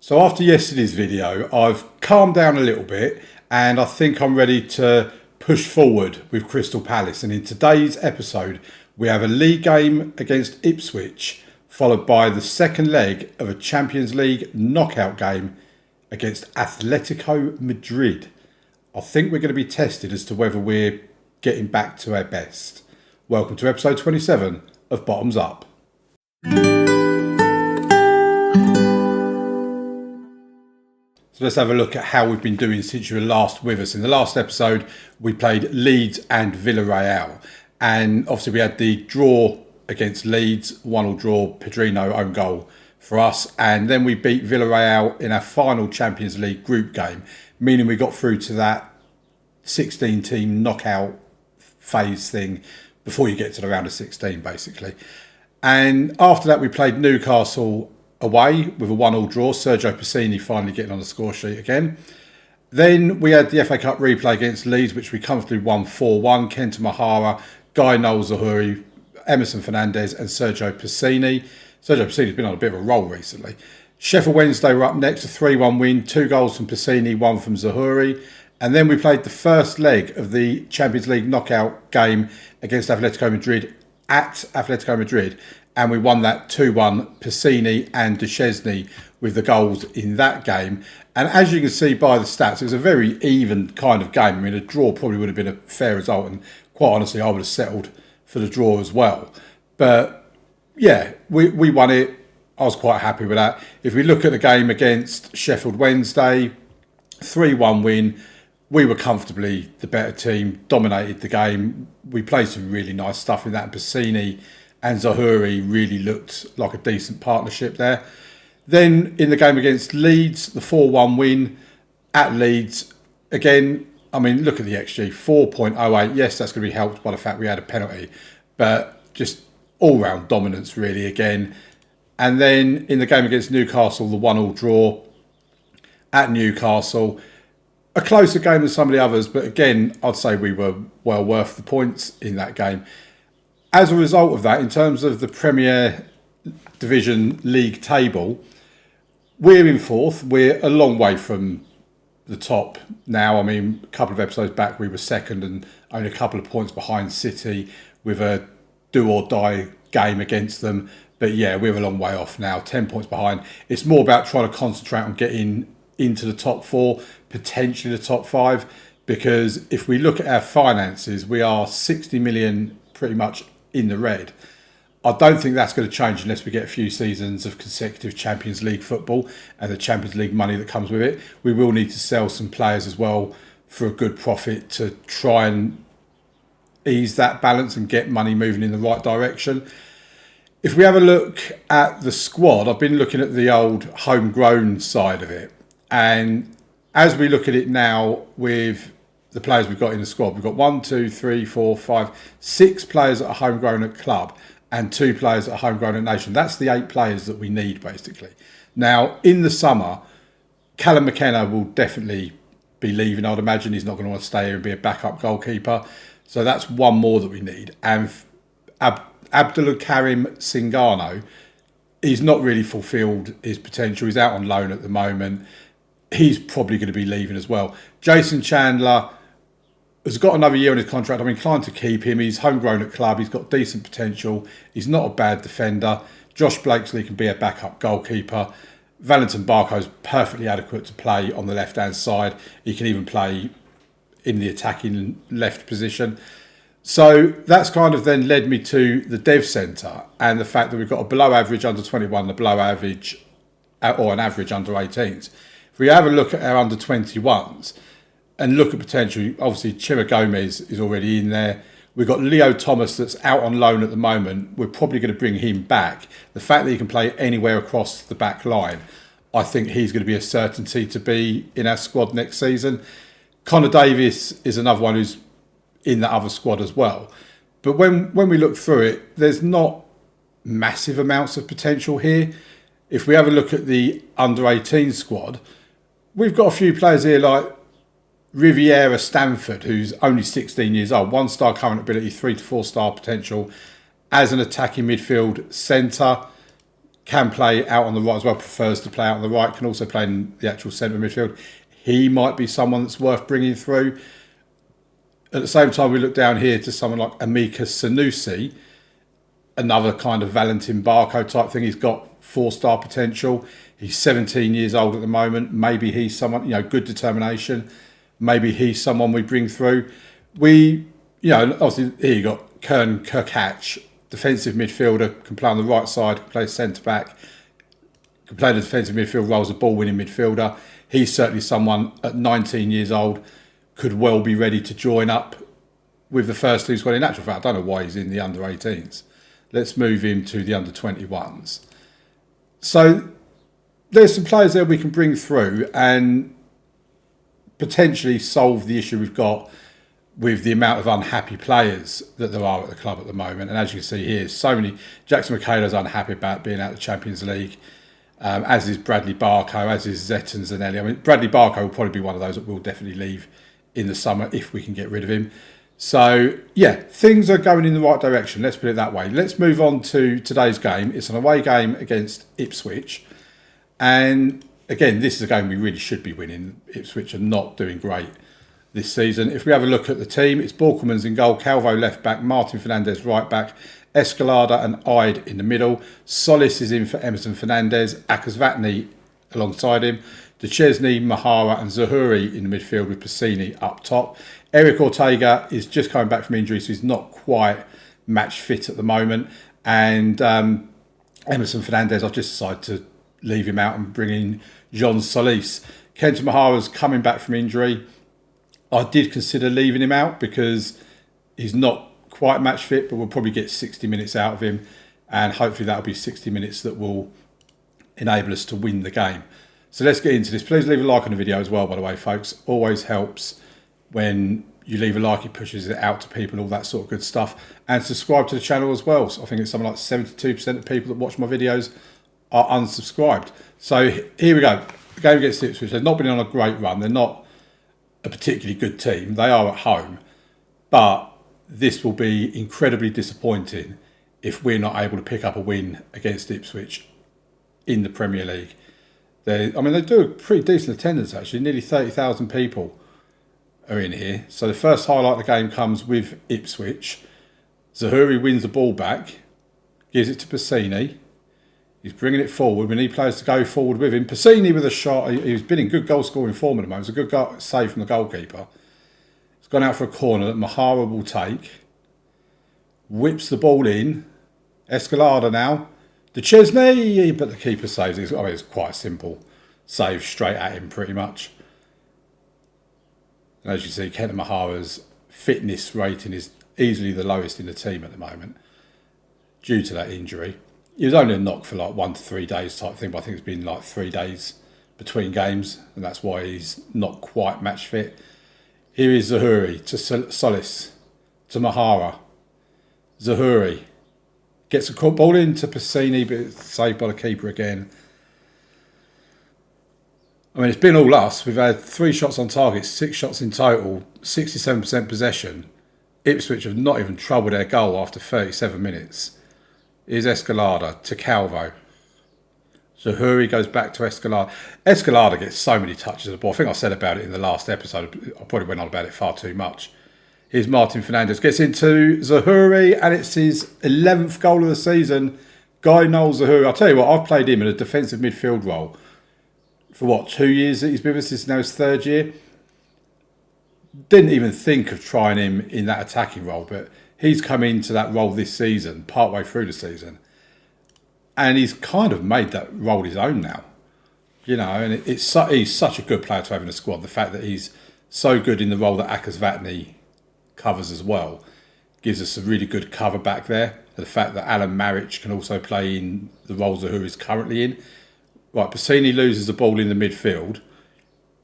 So after yesterday's video, I've calmed down a little bit and I think I'm ready to push forward with Crystal Palace. And in today's episode, we have a league game against Ipswich, followed by the second leg of a Champions League knockout game against Athletico Madrid. I think we're going to be tested as to whether we're getting back to our best. Welcome to episode 27 of Bottoms Up. So let's have a look at how we've been doing since you were last with us. In the last episode, we played Leeds and Villarreal. And obviously we had the draw against Leeds, 1-1 draw, Pedrino own goal for us. And then we beat Villarreal in our final Champions League group game, meaning we got through to that 16-team knockout phase thing before you get to the round of 16, basically. And after that, we played Newcastle away with a 1-1 draw. Sergio Piscini finally getting on the score sheet again. Then we had the FA Cup replay against Leeds, which we comfortably won 4-1. Kenta Mahara, Guy Noel-Zahuri, Emerson Fernandez and Sergio Piscini. Sergio Piscini's been on a bit of a roll recently. Sheffield Wednesday were up next, a 3-1 win. 2 goals from Piscini, 1 from Zahuri. And then we played the first leg of the Champions League knockout game against Athletico Madrid at Athletico Madrid. And we won that 2-1, Piscini and Duchesne with the goals in that game. And as you can see by the stats, it was a very even kind of game. I mean, a draw probably would have been a fair result. And quite honestly, I would have settled for the draw as well. But yeah, we won it. I was quite happy with that. If we look at the game against Sheffield Wednesday, 3-1 win. We were comfortably the better team, dominated the game. We played some really nice stuff in that. Piscini and Zahuri really looked like a decent partnership there. Then in the game against Leeds, the 4-1 win at Leeds. Again, I mean, look at the XG, 4.08. Yes, that's going to be helped by the fact we had a penalty, but just all-round dominance really again. And then in the game against Newcastle, the 1-1 draw at Newcastle. A closer game than some of the others, but again, I'd say we were well worth the points in that game. As a result of that, in terms of the Premier Division League table, we're in fourth. We're a long way from the top now. I mean, a couple of episodes back, we were second and only a couple of points behind City with a do-or-die game against them. But yeah, we're a long way off now, 10 points behind. It's more about trying to concentrate on getting into the top 4, potentially the top 5, because if we look at our finances, we are 60 million pretty much in the red. I don't think that's going to change unless we get a few seasons of consecutive Champions League football and the Champions League money that comes with it. We will need to sell some players as well for a good profit to try and ease that balance and get money moving in the right direction. If we have a look at the squad, I've been looking at the old homegrown side of it. And as we look at it now with the players we've got in the squad, we've got 6 players that are homegrown at club and 2 players that are homegrown at nation. That's the 8 players that we need, basically. Now, in the summer, Callum McKenna will definitely be leaving. I'd imagine he's not going to want to stay here and be a backup goalkeeper. So that's one more that we need. And Abdulkarim Singano, he's not really fulfilled his potential. He's out on loan at the moment. He's probably going to be leaving as well. Jason Chandler has got another year on his contract. I'm inclined to keep him. He's homegrown at club. He's got decent potential. He's not a bad defender. Josh Blakesley can be a backup goalkeeper. Valentin Barco's perfectly adequate to play on the left-hand side. He can even play in the attacking left position. So that's kind of then led me to the dev centre and the fact that we've got a below average under 21 and a below average or an average under 18s. If we have a look at our under 21s and look at potential, obviously Chima Gomez is already in there. We've got Leo Thomas that's out on loan at the moment. We're probably going to bring him back. The fact that he can play anywhere across the back line, I think he's going to be a certainty to be in our squad next season. Connor Davis is another one who's in that other squad as well. But when we look through it, there's not massive amounts of potential here. If we have a look at the under 18 squad, we've got a few players here like Riviera Stanford, who's only 16 years old, 1-star current ability, 3 to 4-star potential as an attacking midfield centre. can play out on the right as well, prefers to play out on the right, can also play in the actual centre of midfield. He might be someone that's worth bringing through. At the same time, we look down here to someone like Amika Sanusi, another kind of Valentin Barco type thing. He's got 4-star potential. He's 17 years old at the moment. Maybe he's someone, good determination. Maybe he's someone we bring through. Obviously here you got Kern Kirkhatch, defensive midfielder, can play on the right side, can play centre back, can play the defensive midfield role as a ball winning midfielder. He's certainly someone at 19 years old could well be ready to join up with the first team squad. In actual fact, I don't know why he's in the under 18s. Let's move him to the under 21s. So there's some players there we can bring through and potentially solve the issue we've got with the amount of unhappy players that there are at the club at the moment. And as you can see here, so many. Jackson Michaela's unhappy about being out of the Champions League, as is Bradley Barco, as is Zetton Zanelli. I mean, Bradley Barco will probably be one of those that will definitely leave in the summer if we can get rid of him. So, yeah, things are going in the right direction. Let's put it that way. Let's move on to today's game. It's an away game against Ipswich. And again, this is a game we really should be winning. Ipswich are not doing great this season. If we have a look at the team, it's Borkelmans in goal, Calvo left back, Martin Fernandez right back, Escalada and Ide in the middle. Solis is in for Emerson Fernandez, Akasvatni alongside him, Duchesne, Mahara and Zahuri in the midfield with Piscini up top. Eric Ortega is just coming back from injury, so he's not quite match fit at the moment. And Emerson Fernandez, I've just decided to leave him out and bring in Jean Solis. Kenta Mahara's coming back from injury. I did consider leaving him out because he's not quite match fit, but we'll probably get 60 minutes out of him. And hopefully that'll be 60 minutes that will enable us to win the game. So let's get into this. Please leave a like on the video as well, by the way, folks. Always helps when you leave a like, it pushes it out to people, all that sort of good stuff. And subscribe to the channel as well. So I think it's something like 72% of people that watch my videos are unsubscribed. So here we go. The game against Ipswich. They've not been on a great run. They're not a particularly good team. They are at home. But this will be incredibly disappointing if we're not able to pick up a win against Ipswich in the Premier League. They do a pretty decent attendance actually. Nearly 30,000 people are in here. So the first highlight of the game comes with Ipswich. Zahuri wins the ball back, gives it to Piscini. He's bringing it forward. We need players to go forward with him. Piscini with a shot. He's been in good goal scoring form at the moment. It's a good save from the goalkeeper. It's gone out for a corner that Mahara will take. Whips the ball in. Escalada now. Duchesne, but the keeper saves it. It's quite a simple save straight at him pretty much. And as you see, Kenta Mahara's fitness rating is easily the lowest in the team at the moment due to that injury. He was only a knock for like 1 to 3 days type thing, but I think it's been like 3 days between games, and that's why he's not quite match fit. Here is Zahuri to Solis, to Mahara. Zahuri gets a ball into Piscini, but it's saved by the keeper again. I mean, it's been all us. We've had 3 shots on target, 6 shots in total, 67% possession. Ipswich have not even troubled their goal after 37 minutes. Here's Escalada to Calvo. Zahuri goes back to Escalada. Escalada gets so many touches of the ball. I think I said about it in the last episode. I probably went on about it far too much. Here's Martin Fernandez. Gets into Zahuri, and it's his 11th goal of the season. Guy Noel Zahuri. I'll tell you what, I've played him in a defensive midfield role for 2 years that he's with us. This is now his 3rd year. Didn't even think of trying him in that attacking role, but he's come into that role this season, partway through the season. And he's kind of made that role his own now. And he's such a good player to have in the squad. The fact that he's so good in the role that Akasvatni covers as well gives us a really good cover back there. The fact that Alan Maric can also play in the roles that he's currently in. Right, Piscini loses the ball in the midfield.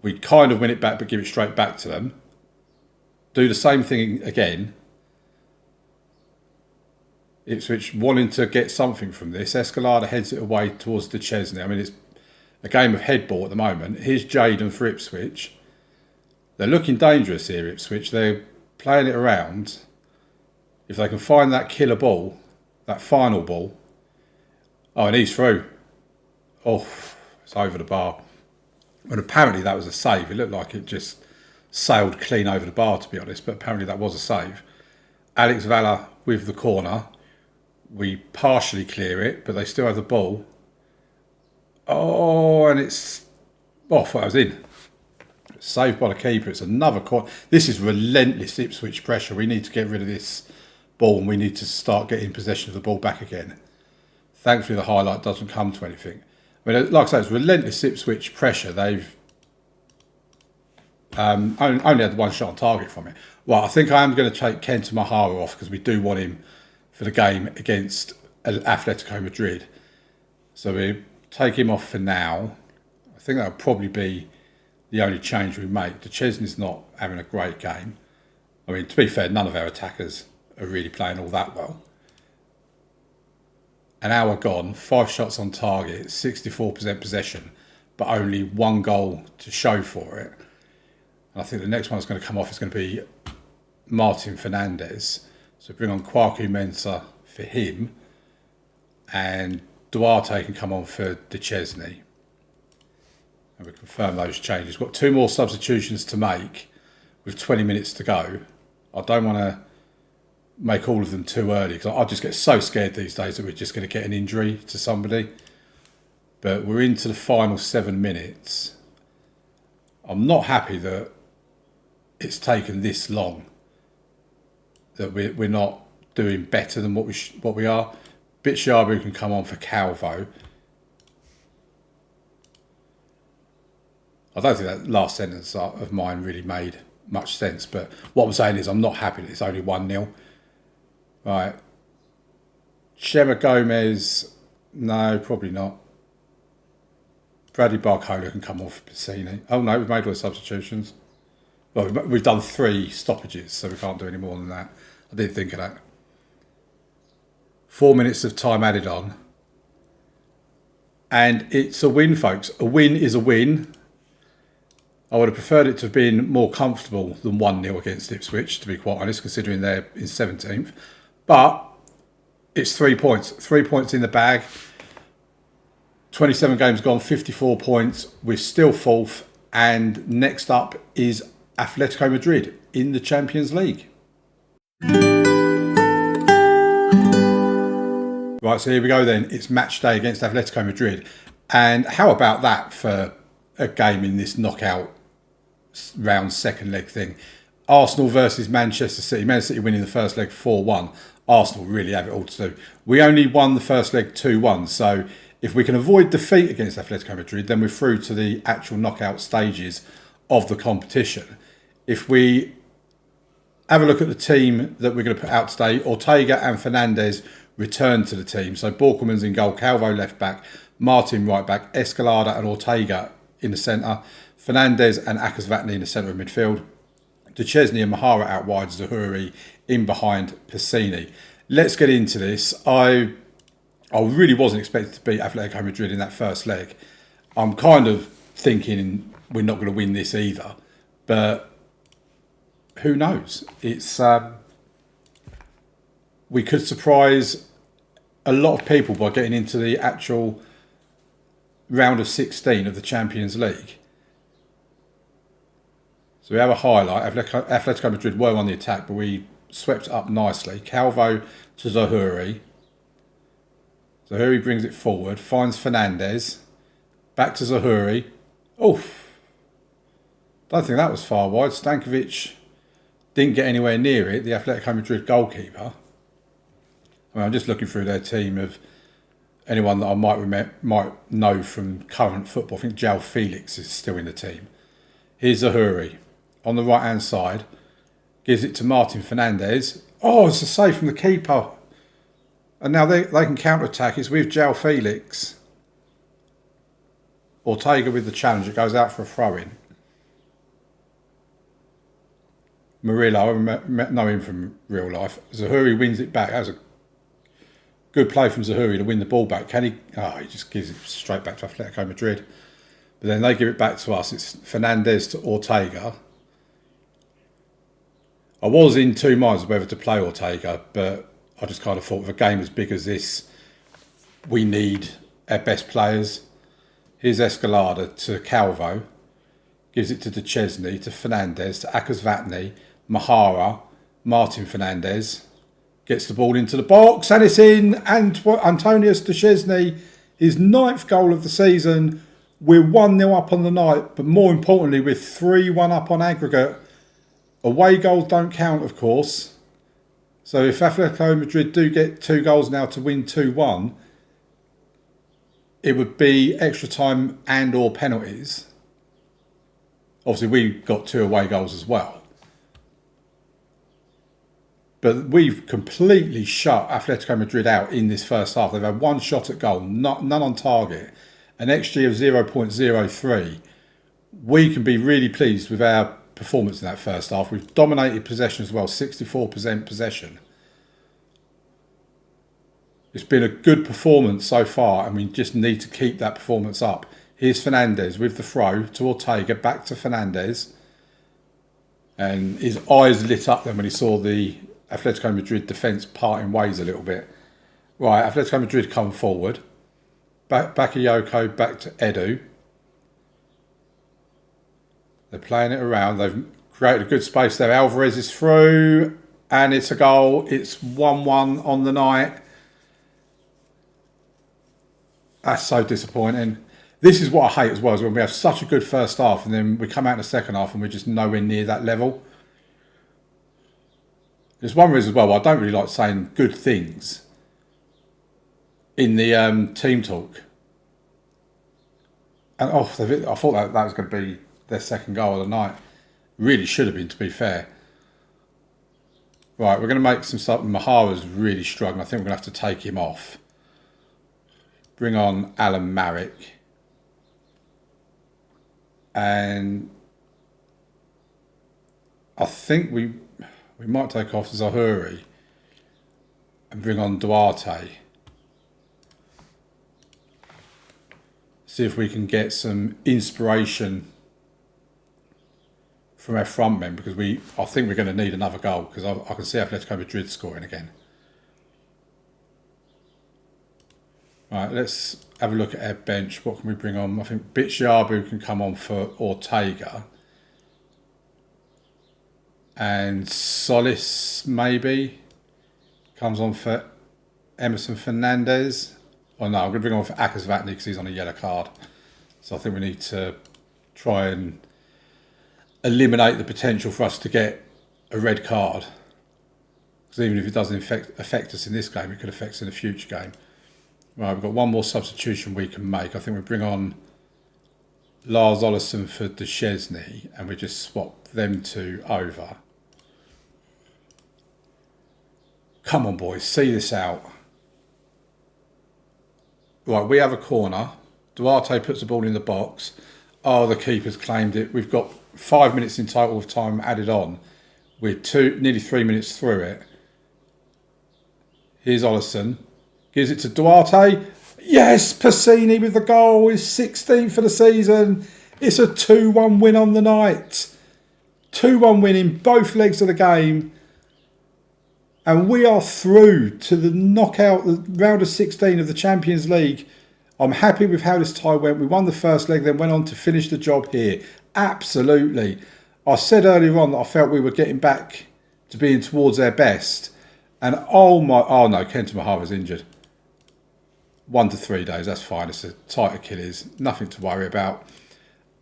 We kind of win it back but give it straight back to them. Do the same thing again. Ipswich wanting to get something from this. Escalada heads it away towards Duchesne. I mean, it's a game of headball at the moment. Here's Jaden for Ipswich. They're looking dangerous here, Ipswich. They're playing it around. If they can find that killer ball, that final ball. Oh, and he's through. Oh, it's over the bar. And apparently that was a save. It looked like it just sailed clean over the bar, to be honest, but apparently that was a save. Alex Valla with the corner. We partially clear it, but they still have the ball. Oh, and it's off. I was in. Saved by the keeper. It's another corner. This is relentless Ipswich pressure. We need to get rid of this ball and we need to start getting possession of the ball back again. Thankfully, the highlight doesn't come to anything. I mean, like I say, it's relentless Ipswich pressure. They've only had one shot on target from it. Well, I think I am going to take Kenta Mahara off because we do want him for the game against Atletico Madrid. So we take him off for now. I think that would probably be the only change we make. Chesney's not having a great game. I mean, to be fair, none of our attackers are really playing all that well. An hour gone, 5 shots on target, 64% possession, but only 1 goal to show for it. And I think the next one that's going to come off is going to be Martin Fernandez. So bring on Kwaku Mensah for him, and Duarte can come on for De Chesney. And we confirm those changes. We've got 2 more substitutions to make with 20 minutes to go. I don't want to make all of them too early because I just get so scared these days that we're just going to get an injury to somebody. But we're into the final 7 minutes. I'm not happy that it's taken this long, that we're not doing better than what we are. Bitshabu can come on for Calvo. I don't think that last sentence of mine really made much sense, but what I'm saying is I'm not happy that it's only 1-0. Right. Chema Gomez, no, probably not. Bradley Barcola can come off for Piscini. Oh no, we've made all the substitutions. Well, we've done 3 stoppages, so we can't do any more than that. I didn't think of that. 4 minutes of time added on. And it's a win, folks. A win is a win. I would have preferred it to have been more comfortable than 1-0 against Ipswich, to be quite honest, considering they're in 17th. But it's 3 points. 3 points in the bag. 27 games gone, 54 points. We're still 4th. And next up is Athletico Madrid in the Champions League. Right, so here we go then. It's match day against Atletico Madrid. And how about that for a game in this knockout round second leg thing? Arsenal versus Manchester City. Man City winning the first leg 4-1. Arsenal really have it all to do. We only won the first leg 2-1. So if we can avoid defeat against Atletico Madrid, then we're through to the actual knockout stages of the competition. If we have a look at the team that we're going to put out today, Ortega and Fernandez return to the team. So Borkelman's in goal, Calvo left back, Martin right back, Escalada and Ortega in the centre, Fernandez and Akasvatni in the centre of midfield, De Chesney and Mahara out wide, Zahuri in behind Piscini. Let's get into this. I really wasn't expected to beat Atletico Madrid in that first leg. I'm kind of thinking we're not going to win this either, but who knows? It's we could surprise a lot of people by getting into the actual round of 16 of the Champions League. So we have a highlight. Atletico Madrid were on the attack, but we swept up nicely. Calvo to Zahuri. Zahuri brings it forward, finds Fernandez. Back to Zahuri. Oh, don't think that was far wide. Stankovic didn't get anywhere near it, the Atletico Madrid goalkeeper. I mean, I'm just looking through their team of anyone that I might know from current football. I think João Felix is still in the team. Here's Zahuri on the right-hand side. Gives it to Martin Fernandez. Oh, it's a save from the keeper. And now they can counter-attack. It's with João Felix. Ortega with the challenge. It goes out for a throw-in. Murillo, I know him from real life. Zahuri wins it back. That was a good play from Zahuri to win the ball back. Can he? Oh, he just gives it straight back to Atletico Madrid. But then they give it back to us. It's Fernandez to Ortega. I was in 2 minds whether to play Ortega, but I just kind of thought, with a game as big as this, we need our best players. Here's Escalada to Calvo. Gives it to Duchesne, to Fernandez, to Akasvatny, Mahara, Martin Fernandez. Gets the ball into the box and it's in. And Antonius Duchesne, his 9th goal of the season. We're 1-0 up on the night, but more importantly, we're 3-1 up on aggregate. Away goals don't count, of course. So if Atletico Madrid do get 2 goals now to win 2-1, it would be extra time and or penalties. Obviously, we got 2 away goals as well. But we've completely shut Atletico Madrid out in this first half. They've had 1 shot at goal, none on target, an XG of 0.03. We can be really pleased with our performance in that first half. We've dominated possession as well, 64% possession. It's been a good performance so far, and we just need to keep that performance up. Here's Fernandez with the throw to Ortega, back to Fernandez. And his eyes lit up then when he saw the Atletico Madrid defence parting ways a little bit. Right, Atletico Madrid come forward. Bakayoko back to Edu. They're playing it around. They've created a good space there. Alvarez is through, and it's a goal. It's 1-1 on the night. That's so disappointing. This is what I hate as well, is when we have such a good first half and then we come out in the second half and we're just nowhere near that level. There's one reason as well why I don't really like saying good things in the team talk. And I thought that was going to be their second goal of the night. Really should have been, to be fair. Right, we're going to make some stuff. Mahara's really struggling. I think we're going to have to take him off. Bring on Alan Marrick. And I think we might take off Zahuri and bring on Duarte. See if we can get some inspiration from our front men, because I think we're going to need another goal, because I can see Atletico Madrid scoring again. Right, let's have a look at our bench. What can we bring on? I think Bitshabu can come on for Ortega. And Solis, maybe, comes on for Emerson Fernandez. Oh no, I'm going to bring on for Akasvatny because he's on a yellow card. So I think we need to try and eliminate the potential for us to get a red card. Because even if it doesn't affect us in this game, it could affect us in a future game. Right, we've got one more substitution we can make. I think we bring on Lars Ollison for Duchesne and we just swap them two over. Come on, boys, see this out. Right, we have a corner. Duarte puts the ball in the box. Oh, the keeper's claimed it. We've got 5 minutes in total of time added on. We're nearly 3 minutes through it. Here's Ollison. Gives it to Duarte. Yes, Passini with the goal. His 16th for the season. It's a 2-1 win on the night. 2-1 win in both legs of the game. And we are through to the knockout, the round of 16 of the Champions League. I'm happy with how this tie went. We won the first leg, then went on to finish the job here. Absolutely. I said earlier on that I felt we were getting back to being towards our best. And oh no, Kenta Mahara's injured. 1 to 3 days, that's fine. It's a tight Achilles, nothing to worry about.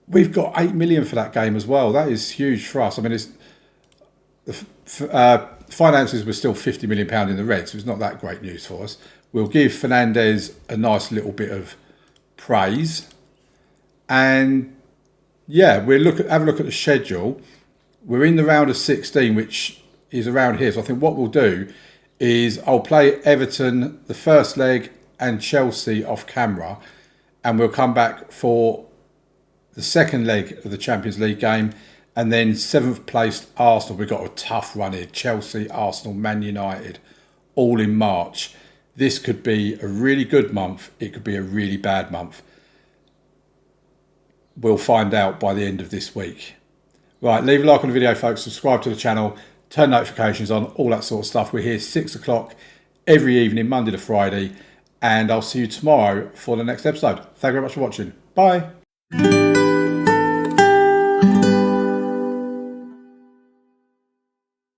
We've got 8 million for that game as well. That is huge for us. I mean, finances were still £50 million in the red, so it's not that great news for us. We'll give Fernandez a nice little bit of praise. And yeah, have a look at the schedule. We're in the round of 16, which is around here. So I think what we'll do is I'll play Everton the first leg and Chelsea off camera, and we'll come back for the second leg of the Champions League game, and then 7th placed Arsenal. We've got a tough run here. Chelsea, Arsenal, Man United, all in March. This could be a really good month. It could be a really bad month. We'll find out by the end of this week. Right, leave a like on the video, folks. Subscribe to the channel. Turn notifications on, all that sort of stuff. We're here 6 o'clock every evening, Monday to Friday. And I'll see you tomorrow for the next episode. Thank you very much for watching. Bye.